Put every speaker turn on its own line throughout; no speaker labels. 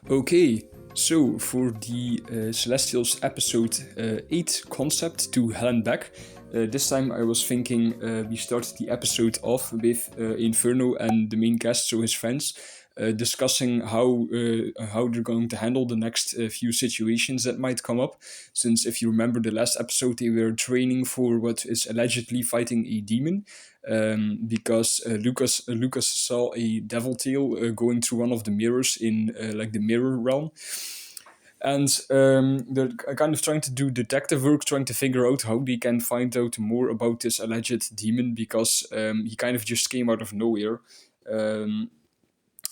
Okay, so for the Celestials episode 8 concept to Hell and Back, this time I was thinking we start the episode off with Inferno and the main cast, so his friends, discussing how they're going to handle the next few situations that might come up. Since if you remember the last episode, they were training for what is allegedly fighting a demon, because Lucas saw a devil tail going through one of the mirrors in like the mirror realm, and they're kind of trying to do detective work, trying to figure out how they can find out more about this alleged demon because he kind of just came out of nowhere. Um,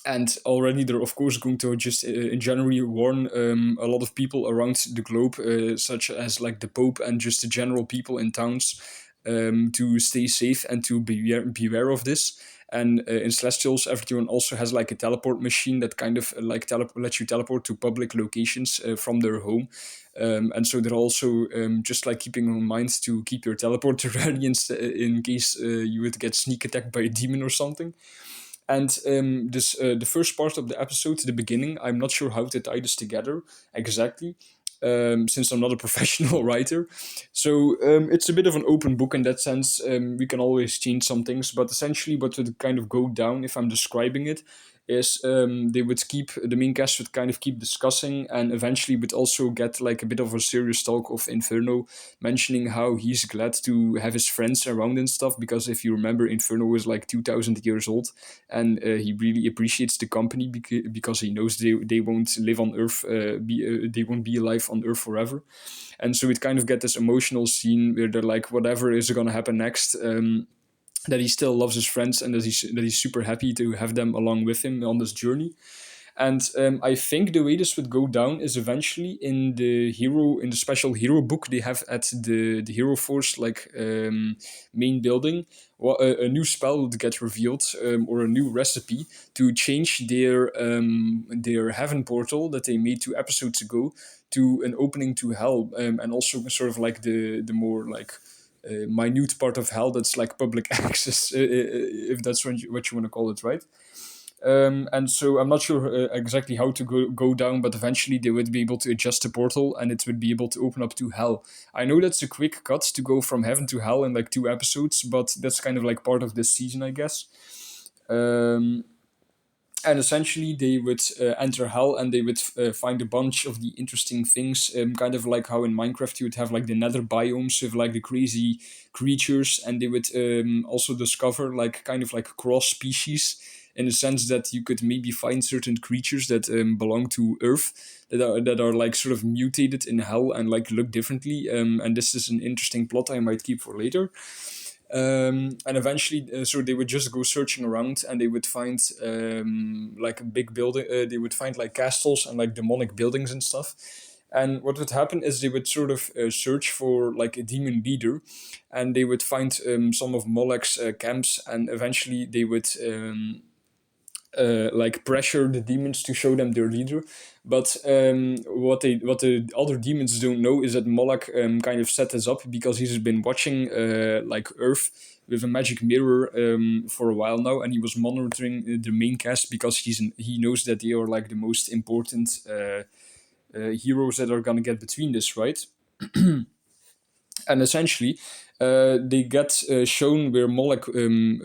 and already they're of course going to just in January warn a lot of people around the globe, such as like the Pope and just the general people in towns, to stay safe and to beware of this. And in Celestials, everyone also has like a teleport machine that kind of like lets you teleport to public locations from their home. And so they're also just like keeping in mind to keep your teleporter ready in case you would get sneak attacked by a demon or something. And this the first part of the episode, the beginning, I'm not sure how to tie this together exactly, since I'm not a professional writer. So it's a bit of an open book in that sense. We can always change some things, but essentially, what would kind of go down if I'm describing it is they would keep the main cast would kind of keep discussing and eventually would also get like a bit of a serious talk of Inferno mentioning how he's glad to have his friends around and stuff, because if you remember, Inferno is like 2000 years old, and he really appreciates the company because he knows they won't live on Earth, they won't be alive on Earth forever. And so it kind of get this emotional scene where they're like, whatever is going to happen next, that he still loves his friends and that he's super happy to have them along with him on this journey. And I think the way this would go down is eventually in the special hero book they have at the Hero Force like main building. A new spell would get revealed, or a new recipe to change their heaven portal that they made 2 episodes ago to an opening to hell, and also sort of like the more like minute part of hell that's like public access, if that's what you want to call it, right? And so I'm not sure exactly how to go down, but eventually they would be able to adjust the portal and it would be able to open up to hell. I know that's a quick cut to go from heaven to hell in like 2 episodes, but that's kind of like part of this season, I guess. Um, and essentially they would enter hell and they would find a bunch of the interesting things, kind of like how in Minecraft you would have like the nether biomes with like the crazy creatures, and they would also discover like kind of like cross species, in the sense that you could maybe find certain creatures that belong to Earth that are like sort of mutated in hell and like look differently, and this is an interesting plot I might keep for later. And eventually, so they would just go searching around and they would find like a big building, they would find like castles and like demonic buildings and stuff. And what would happen is they would sort of search for like a demon leader, and they would find some of Molech's camps, and eventually they would like pressure the demons to show them their leader. But what the other demons don't know is that Moloch kind of set this up because he's been watching like Earth with a magic mirror for a while now, and he was monitoring the main cast because he knows that they are like the most important heroes that are gonna get between this, right? And essentially they get shown where Moloch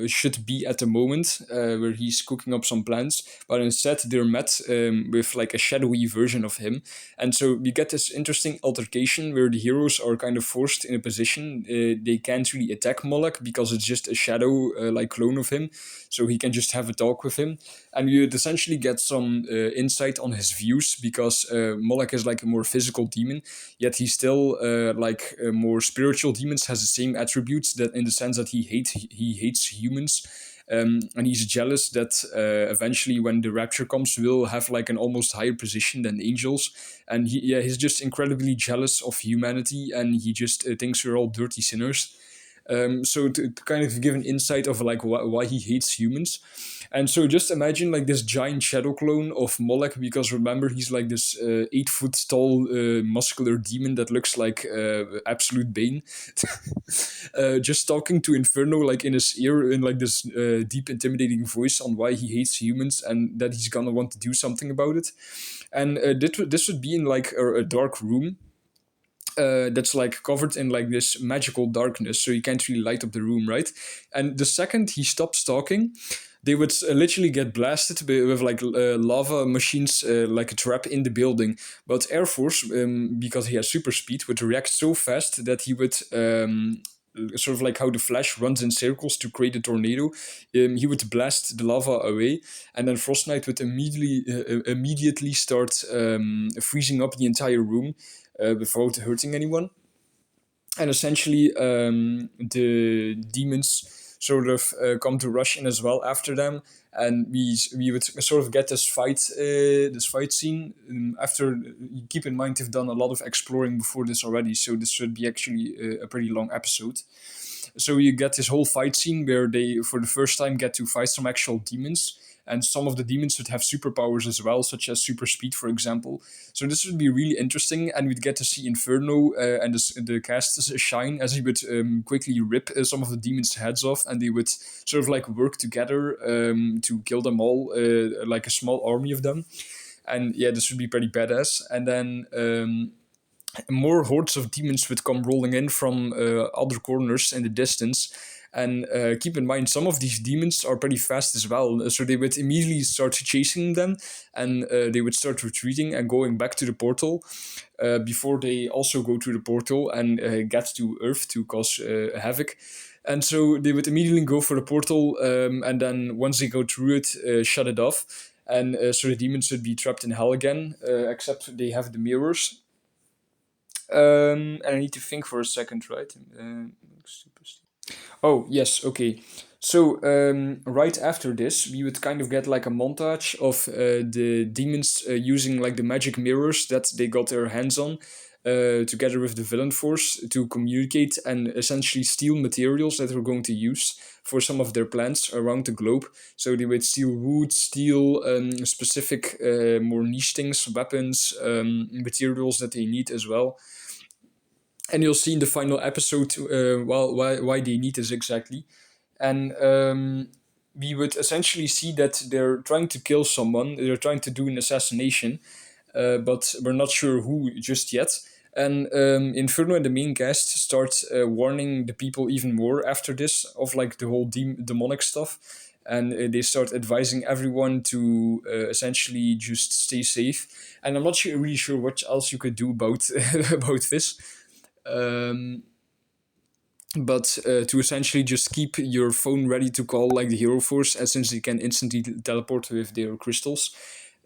should be at the moment, where he's cooking up some plans, but instead they're met with like a shadowy version of him. And so we get this interesting altercation where the heroes are kind of forced in a position they can't really attack Moloch because it's just a shadow like clone of him, so he can just have a talk with him. And you essentially get some insight on his views because Moloch is like a more physical demon, yet he still like more spiritual demons has the same attributes, that in the sense that he hates humans, and he's jealous that eventually when the rapture comes we'll have like an almost higher position than angels. And he's just incredibly jealous of humanity, and he just thinks we're all dirty sinners. So to kind of give an insight of like why he hates humans. And so just imagine like this giant shadow clone of Molech, because remember he's like this 8 foot tall muscular demon that looks like absolute Bane, just talking to Inferno like in his ear in like this deep intimidating voice on why he hates humans and that he's gonna want to do something about it. And this would be in like a dark room that's like covered in like this magical darkness, so you can't really light up the room, right? And the second he stops talking, they would literally get blasted with like lava machines, like a trap in the building. But Air Force, because he has super speed, would react so fast that he would. Sort of like how the Flash runs in circles to create a tornado, he would blast the lava away, and then Frost Knight would immediately start freezing up the entire room without hurting anyone. And essentially, the demons sort of come to rush in as well after them, and we would sort of get this fight scene. After, keep in mind, they've done a lot of exploring before this already, so this should be actually a pretty long episode. So you get this whole fight scene where they, for the first time, get to fight some actual demons. And some of the demons would have superpowers as well, such as super speed, for example. So this would be really interesting, and we'd get to see Inferno and the cast shine as he would quickly rip some of the demons' heads off, and they would sort of like work together to kill them all, like a small army of them. And yeah, this would be pretty badass. And then more hordes of demons would come rolling in from other corners in the distance. And keep in mind, some of these demons are pretty fast as well. So they would immediately start chasing them, and they would start retreating and going back to the portal before they also go to the portal and get to Earth to cause havoc. And so they would immediately go for the portal, and then once they go through it, shut it off. And so the demons would be trapped in hell again, except they have the mirrors. And I need to think for a second, right? Oh, yes, okay. So, right after this, we would kind of get like a montage of the demons using like the magic mirrors that they got their hands on, together with the villain force, to communicate and essentially steal materials that they're going to use for some of their plans around the globe. So they would steal wood, steal specific, more niche things, weapons, materials that they need as well. And you'll see in the final episode why they need this exactly. And we would essentially see that they're trying to kill someone, they're trying to do an assassination, but we're not sure who just yet. And Inferno and the main cast start warning the people even more after this of like the whole demonic stuff. And they start advising everyone to essentially just stay safe. And I'm not really sure what else you could do about about this. Um, but to essentially just keep your phone ready to call like the Hero Force, and since they can instantly teleport with their crystals.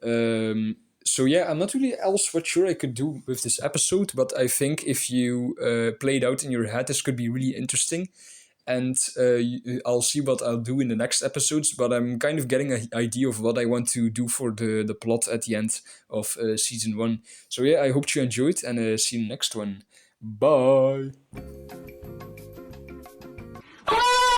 So yeah, I'm not really else what sure I could do with this episode, but I think if you play it out in your head, this could be really interesting. And I'll see what I'll do in the next episodes, but I'm kind of getting an idea of what I want to do for the plot at the end of season 1. So yeah, I hope you enjoyed, and see you in the next one. Bye!